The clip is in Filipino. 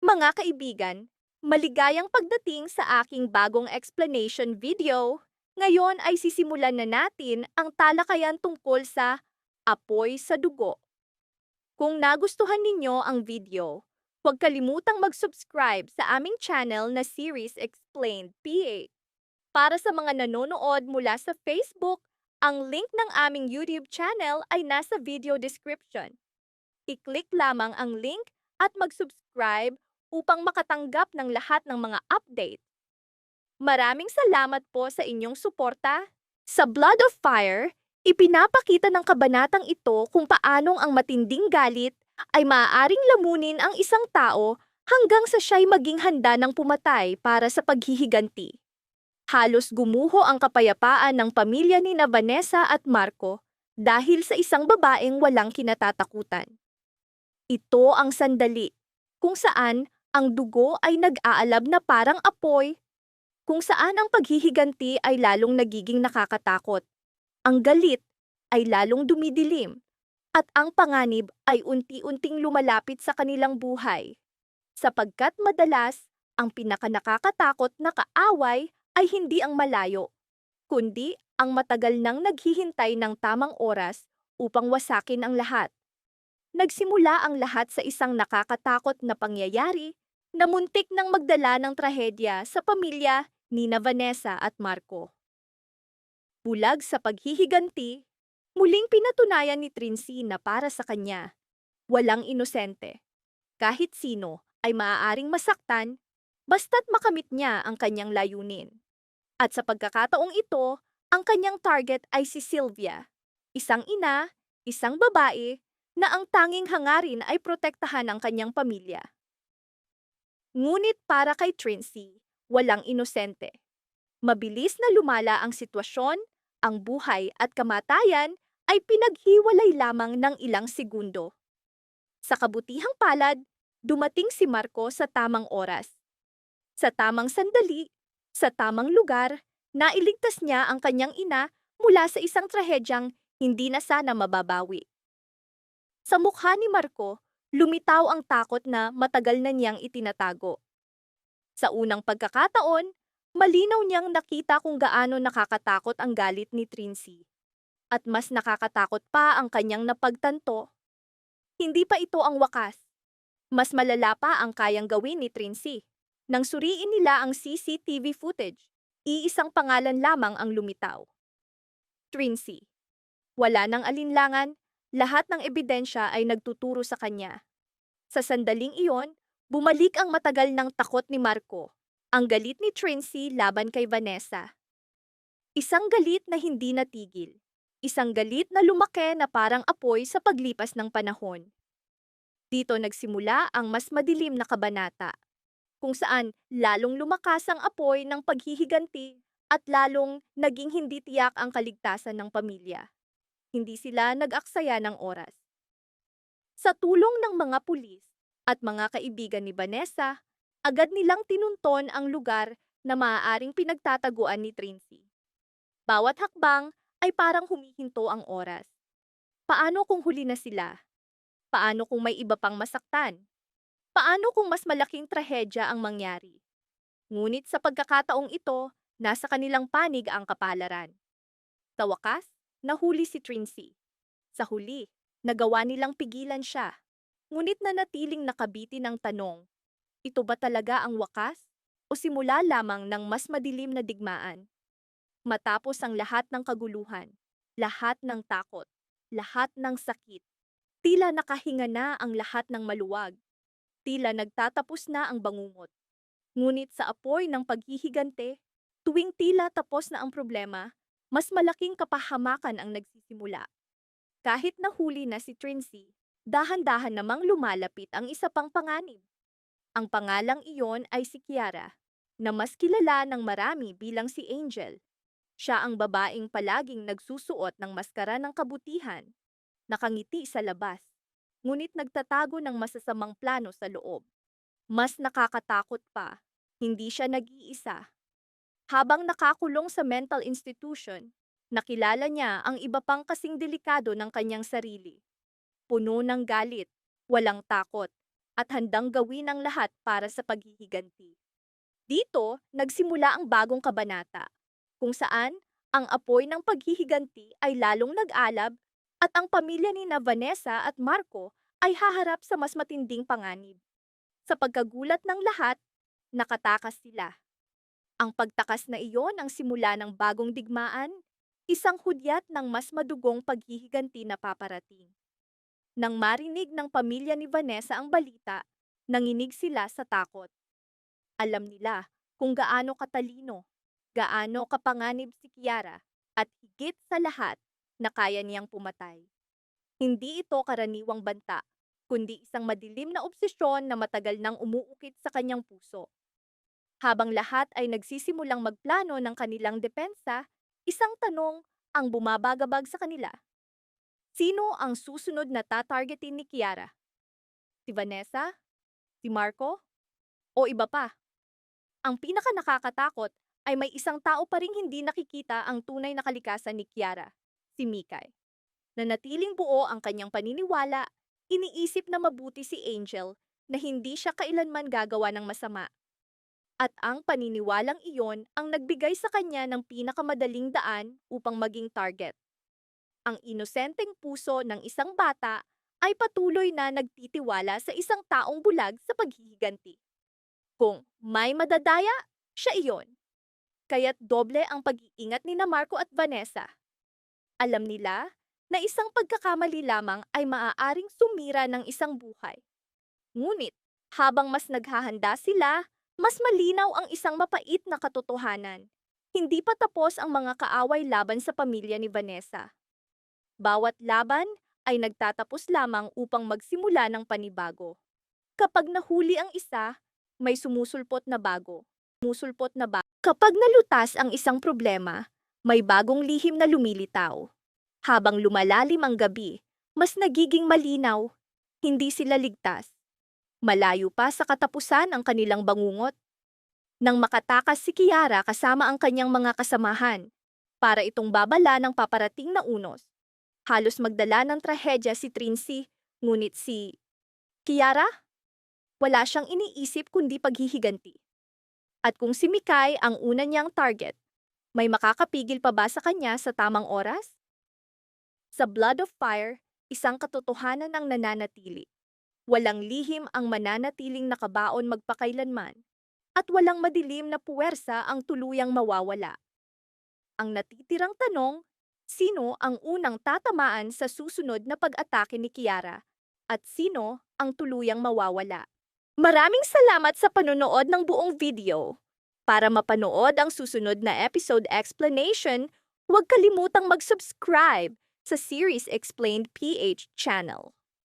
Mga kaibigan, maligayang pagdating sa aking bagong explanation video. Ngayon ay sisimulan na natin ang talakayan tungkol sa apoy sa dugo. Kung nagustuhan ninyo ang video, huwag kalimutang mag-subscribe sa aming channel na Series Explained PH. Para sa mga nanonood mula sa Facebook, ang link ng aming YouTube channel ay nasa video description. I-click lamang ang link at mag-subscribe upang makatanggap ng lahat ng mga update. Maraming salamat po sa inyong suporta. Sa Blood of Fire, ipinapakita ng kabanatang ito kung paanong ang matinding galit ay maaaring lamunin ang isang tao hanggang sa siya'y maging handa ng pumatay para sa paghihiganti. Halos gumuho ang kapayapaan ng pamilya ni Vanessa at Marco dahil sa isang babaeng walang kinatatakutan. Ito ang sandali kung saan ang dugo ay nag-aalab na parang apoy, kung saan ang paghihiganti ay lalong nagiging nakakatakot. Ang galit ay lalong dumidilim, at ang panganib ay unti-unting lumalapit sa kanilang buhay. Sapagkat madalas, ang pinakanakakatakot na kaaway ay hindi ang malayo, kundi ang matagal nang naghihintay ng tamang oras upang wasakin ang lahat. Nagsimula ang lahat sa isang nakakatakot na pangyayari na muntik nang magdala ng trahedya sa pamilya ni Vanessa at Marco. Bulag sa paghihiganti, muling pinatunayan ni Trincy na para sa kanya, walang inosente. Kahit sino ay maaaring masaktan, basta't makamit niya ang kanyang layunin. At sa pagkakataong ito, ang kanyang target ay si Sylvia, isang ina, isang babae, na ang tanging hangarin ay protektahan ang kanyang pamilya. Ngunit para kay Trincy, walang inosente. Mabilis na lumala ang sitwasyon, ang buhay at kamatayan ay pinaghiwalay lamang ng ilang segundo. Sa kabutihang palad, dumating si Marco sa tamang oras. Sa tamang sandali, sa tamang lugar, nailigtas niya ang kanyang ina mula sa isang trahedyang hindi na sana mababawi. Sa mukha ni Marco, lumitaw ang takot na matagal na niyang itinatago. Sa unang pagkakataon, malinaw niyang nakita kung gaano nakakatakot ang galit ni Trincy. At mas nakakatakot pa ang kanyang napagtanto. Hindi pa ito ang wakas. Mas malala pa ang kayang gawin ni Trincy. Nang suriin nila ang CCTV footage, iisang pangalan lamang ang lumitaw. Trincy. Wala nang alinlangan, lahat ng ebidensya ay nagtuturo sa kanya. Sa sandaling iyon, bumalik ang matagal ng takot ni Marco, ang galit ni Trincy laban kay Vanessa. Isang galit na hindi natigil. Isang galit na lumaki na parang apoy sa paglipas ng panahon. Dito nagsimula ang mas madilim na kabanata, kung saan lalong lumakas ang apoy ng paghihiganti at lalong naging hindi tiyak ang kaligtasan ng pamilya. Hindi sila nag-aksaya ng oras. Sa tulong ng mga pulis at mga kaibigan ni Vanessa, agad nilang tinunton ang lugar na maaaring pinagtataguan ni Trincy. Bawat hakbang ay parang humihinto ang oras. Paano kung huli na sila? Paano kung may iba pang masaktan? Paano kung mas malaking trahedya ang mangyari? Ngunit sa pagkakataong ito, nasa kanilang panig ang kapalaran. Sa wakas, nahuli si Trincy. Sa huli, nagawa nilang pigilan siya. Ngunit nanatiling nakabitin ang tanong, ito ba talaga ang wakas? O simula lamang ng mas madilim na digmaan? Matapos ang lahat ng kaguluhan, lahat ng takot, lahat ng sakit, tila nakahinga na ang lahat ng maluwag. Tila nagtatapos na ang bangungot. Ngunit sa apoy ng paghihigante, tuwing tila tapos na ang problema, mas malaking kapahamakan ang nagsisimula. Kahit nahuli na si Trincy, dahan-dahan namang lumalapit ang isa pang panganib. Ang pangalang iyon ay si Kiara, na mas kilala ng marami bilang si Angel. Siya ang babaeng palaging nagsusuot ng maskara ng kabutihan, nakangiti sa labas, ngunit nagtatago ng masasamang plano sa loob. Mas nakakatakot pa, hindi siya nag-iisa. Habang nakakulong sa mental institution, nakilala niya ang iba pang kasing delikado ng kanyang sarili. Puno ng galit, walang takot, at handang gawin ang lahat para sa paghihiganti. Dito, nagsimula ang bagong kabanata, kung saan ang apoy ng paghihiganti ay lalong nag-alab at ang pamilya ni na Vanessa at Marco ay haharap sa mas matinding panganib. Sa pagkagulat ng lahat, nakatakas sila. Ang pagtakas na iyon ang simula ng bagong digmaan, isang hudyat ng mas madugong paghihiganti na paparating. Nang marinig ng pamilya ni Vanessa ang balita, nanginig sila sa takot. Alam nila kung gaano katalino, gaano kapanganib si Kiara, at higit sa lahat na kaya niyang pumatay. Hindi ito karaniwang banta, kundi isang madilim na obsesyon na matagal nang umuukit sa kanyang puso. Habang lahat ay nagsisimulang magplano ng kanilang depensa, isang tanong ang bumabagabag sa kanila. Sino ang susunod na tatargetin ni Kiara? Si Vanessa? Si Marco? O iba pa? Ang pinaka nakakatakot ay may isang tao pa ring hindi nakikita ang tunay na kalikasan ni Kiara, si Mikay. Nanatiling buo ang kanyang paniniwala, iniisip na mabuti si Angel na hindi siya kailanman gagawa ng masama. At ang paniniwalang iyon ang nagbigay sa kanya ng pinakamadaling daan upang maging target. Ang inosenteng puso ng isang bata ay patuloy na nagtitiwala sa isang taong bulag sa paghihiganti. Kung may madadaya, siya iyon. Kaya't doble ang pag-iingat ni na Marco at Vanessa. Alam nila na isang pagkakamali lamang ay maaaring sumira ng isang buhay. Ngunit, habang mas naghahanda sila, mas malinaw ang isang mapait na katotohanan. Hindi pa tapos ang mga kaaway laban sa pamilya ni Vanessa. Bawat laban ay nagtatapos lamang upang magsimula ng panibago. Kapag nahuli ang isa, may sumusulpot na bago. Kapag nalutas ang isang problema, may bagong lihim na lumilitaw. Habang lumalalim ang gabi, mas nagiging malinaw. Hindi sila ligtas. Malayo pa sa katapusan ang kanilang bangungot. Nang makatakas si Kiara kasama ang kanyang mga kasamahan, para itong babala ng paparating na unos. Halos magdala ng trahedya si Trincy, ngunit si Kiara? Wala siyang iniisip kundi paghihiganti. At kung si Mikay ang una niyang target, may makakapigil pa ba sa kanya sa tamang oras? Sa Blood of Fire, isang katotohanan ang nananatili. Walang lihim ang mananatiling nakabaon magpakailanman, at walang madilim na puwersa ang tuluyang mawawala. Ang natitirang tanong, sino ang unang tatamaan sa susunod na pag-atake ni Kiara, at sino ang tuluyang mawawala? Maraming salamat sa panonood ng buong video. Para mapanood ang susunod na episode explanation, huwag kalimutang mag-subscribe sa Series Explained PH channel.